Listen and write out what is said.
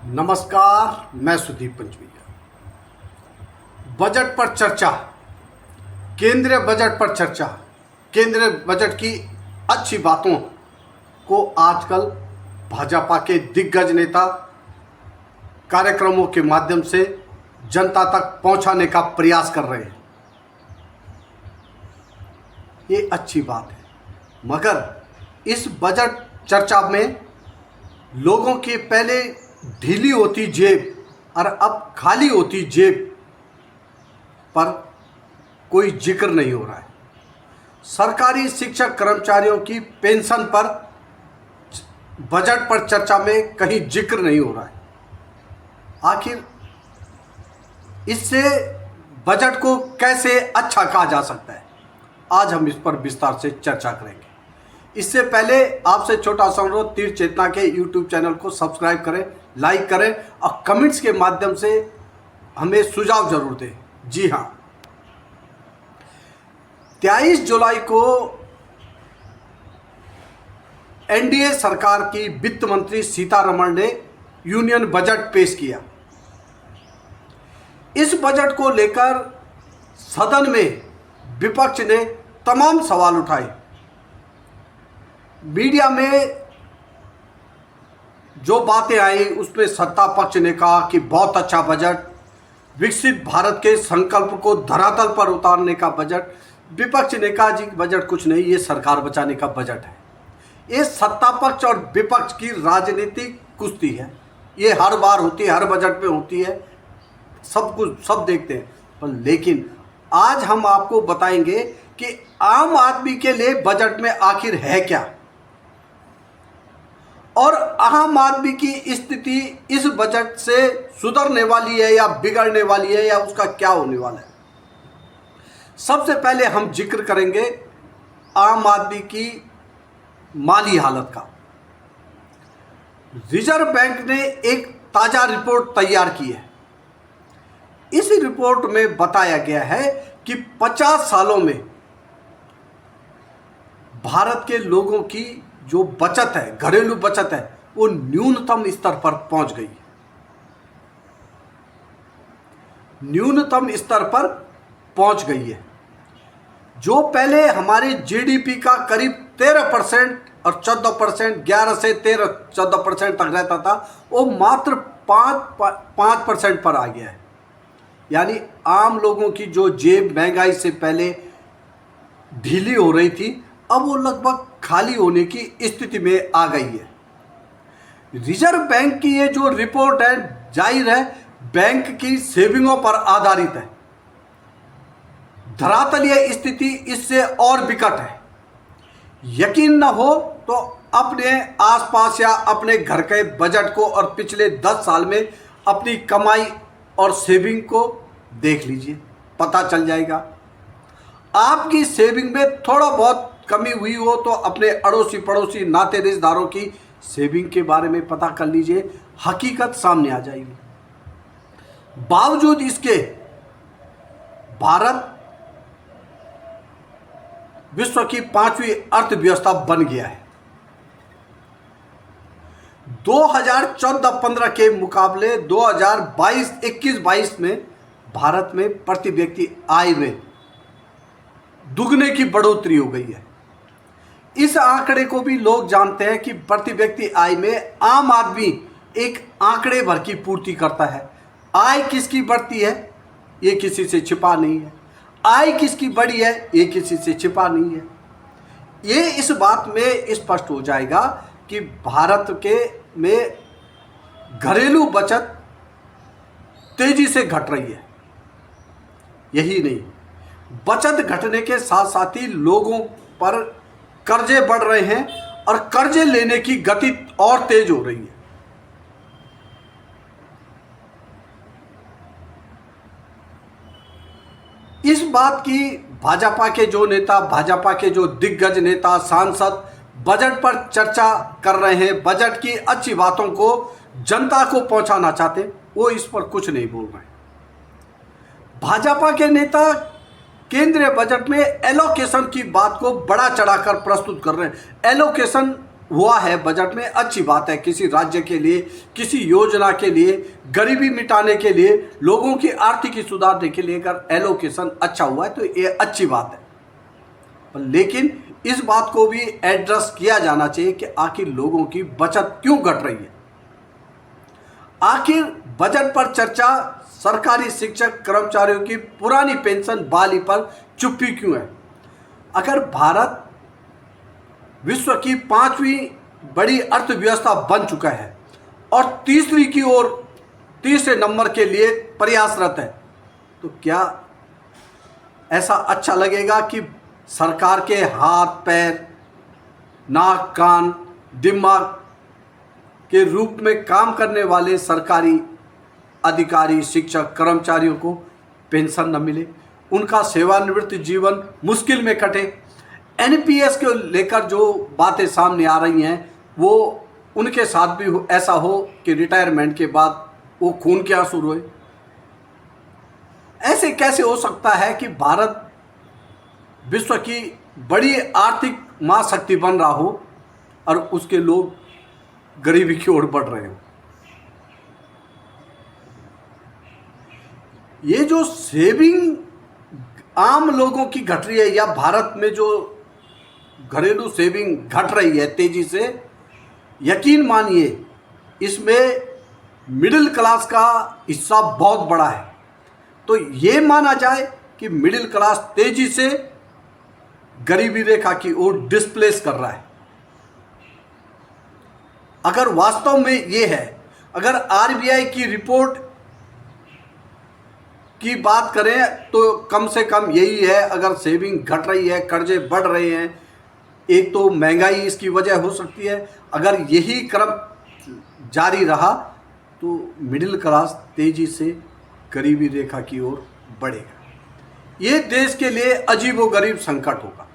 नमस्कार, मैं सुदीप पंचविया। बजट पर चर्चा, केंद्रीय बजट पर चर्चा, केंद्रीय बजट की अच्छी बातों को आजकल भाजपा के दिग्गज नेता कार्यक्रमों के माध्यम से जनता तक पहुंचाने का प्रयास कर रहे हैं। ये अच्छी बात है, मगर इस बजट चर्चा में लोगों की पहले ढीली होती जेब और अब खाली होती जेब पर कोई जिक्र नहीं हो रहा है। सरकारी शिक्षक कर्मचारियों की पेंशन पर बजट पर चर्चा में कहीं जिक्र नहीं हो रहा है। आखिर इससे बजट को कैसे अच्छा कहा जा सकता है, आज हम इस पर विस्तार से चर्चा करेंगे। इससे पहले आपसे छोटा सा अनुरोध, तीर चेतना के YouTube चैनल को सब्सक्राइब करें, लाइक करें और कमेंट्स के माध्यम से हमें सुझाव जरूर दें। जी हाँ, 23 जुलाई को एनडीए सरकार की वित्त मंत्री सीतारमण ने यूनियन बजट पेश किया। इस बजट को लेकर सदन में विपक्ष ने तमाम सवाल उठाए। मीडिया में जो बातें आई उसमें सत्ता पक्ष ने कहा कि बहुत अच्छा बजट, विकसित भारत के संकल्प को धरातल पर उतारने का बजट। विपक्ष ने कहा जी बजट कुछ नहीं, ये सरकार बचाने का बजट है। ये सत्ता पक्ष और विपक्ष की राजनीतिक कुश्ती है। ये हर बार होती है, हर बजट में होती है, सब कुछ सब देखते हैं। पर लेकिन आज हम आपको बताएंगे कि आम आदमी के लिए बजट में आखिर है क्या, और आम आदमी की स्थिति इस बजट से सुधरने वाली है या बिगड़ने वाली है या उसका क्या होने वाला है। सबसे पहले हम जिक्र करेंगे आम आदमी की माली हालत का। रिजर्व बैंक ने एक ताजा रिपोर्ट तैयार की है। इस रिपोर्ट में बताया गया है कि 50 सालों में भारत के लोगों की जो बचत है, घरेलू बचत है, वो न्यूनतम स्तर पर पहुंच गई है। न्यूनतम स्तर पर पहुंच गई है। जो पहले हमारे जीडीपी का करीब 13% और 14%, 11 से 13-14% तक रहता था, वो मात्र 5% पर आ गया है। यानी आम लोगों की जो जेब महंगाई से पहले ढीली हो रही थी, अब वो लगभग खाली होने की स्थिति में आ गई है। रिजर्व बैंक की ये जो रिपोर्ट है, जाहिर है बैंक की सेविंगों पर आधारित है। धरातलीय स्थिति इससे और विकट है। यकीन न हो तो अपने आसपास या अपने घर के बजट को और पिछले 10 साल में अपनी कमाई और सेविंग को देख लीजिए, पता चल जाएगा। आपकी सेविंग में थोड़ा बहुत कमी हुई हो तो अपने अड़ोसी पड़ोसी नाते रिश्तेदारों की सेविंग के बारे में पता कर लीजिए, हकीकत सामने आ जाएगी। बावजूद इसके भारत विश्व की 5वीं अर्थव्यवस्था बन गया है। 2014-15 के मुकाबले 2021-22 में भारत में प्रति व्यक्ति आय में दुगने की बढ़ोतरी हो गई है। इस आंकड़े को भी लोग जानते हैं कि प्रति व्यक्ति आय में आम आदमी एक आंकड़े भर की पूर्ति करता है। आय किसकी बढ़ती है ये किसी से छिपा नहीं है, आय किसकी बढ़ी है ये किसी से छिपा नहीं है। ये इस बात में स्पष्ट हो जाएगा कि भारत के में घरेलू बचत तेजी से घट रही है। यही नहीं, बचत घटने के साथ साथ ही लोगों पर कर्जे बढ़ रहे हैं और कर्जे लेने की गति और तेज हो रही है। इस बात की भाजपा के जो नेता, भाजपा के जो दिग्गज नेता, सांसद बजट पर चर्चा कर रहे हैं, बजट की अच्छी बातों को जनता को पहुंचाना चाहते, वो इस पर कुछ नहीं बोल रहे हैं। भाजपा के नेता केंद्रीय बजट में एलोकेशन की बात को बड़ा चढ़ाकर प्रस्तुत कर रहे हैं। एलोकेशन हुआ है बजट में, अच्छी बात है। किसी राज्य के लिए, किसी योजना के लिए, गरीबी मिटाने के लिए, लोगों की आर्थिकी सुधारने के लिए अगर एलोकेशन अच्छा हुआ है तो ये अच्छी बात है। लेकिन इस बात को भी एड्रेस किया जाना चाहिए कि आखिर लोगों की बचत क्यों घट रही है। आखिर बजट पर चर्चा सरकारी शिक्षक कर्मचारियों की पुरानी पेंशन बहाली पर चुप्पी क्यों है। अगर भारत विश्व की 5वीं बड़ी अर्थव्यवस्था बन चुका है और तीसरी की ओर, तीसरे नंबर के लिए प्रयासरत है, तो क्या ऐसा अच्छा लगेगा कि सरकार के हाथ पैर, नाक कान दिमाग के रूप में काम करने वाले सरकारी अधिकारी, शिक्षक, कर्मचारियों को पेंशन न मिले, उनका सेवानिवृत्त जीवन मुश्किल में कटे। एनपीएस को लेकर जो बातें सामने आ रही हैं वो उनके साथ भी ऐसा हो कि रिटायरमेंट के बाद वो खून के आंसू रोए। ऐसे कैसे हो सकता है कि भारत विश्व की बड़ी आर्थिक महाशक्ति बन रहा हो और उसके लोग गरीबी की ओर बढ़ रहे हो। ये जो सेविंग आम लोगों की घट रही है या भारत में जो घरेलू सेविंग घट रही है तेजी से, यकीन मानिए इसमें मिडिल क्लास का हिस्सा बहुत बड़ा है। तो ये माना जाए कि मिडिल क्लास तेजी से गरीबी रेखा की ओर डिस्प्लेस कर रहा है। अगर वास्तव में ये है, अगर आरबीआई की रिपोर्ट की बात करें तो कम से कम यही है, अगर सेविंग घट रही है, कर्जे बढ़ रहे हैं, एक तो महंगाई इसकी वजह हो सकती है। अगर यही क्रम जारी रहा तो मिडिल क्लास तेजी से गरीबी रेखा की ओर बढ़ेगा। ये देश के लिए अजीबोगरीब संकट होगा।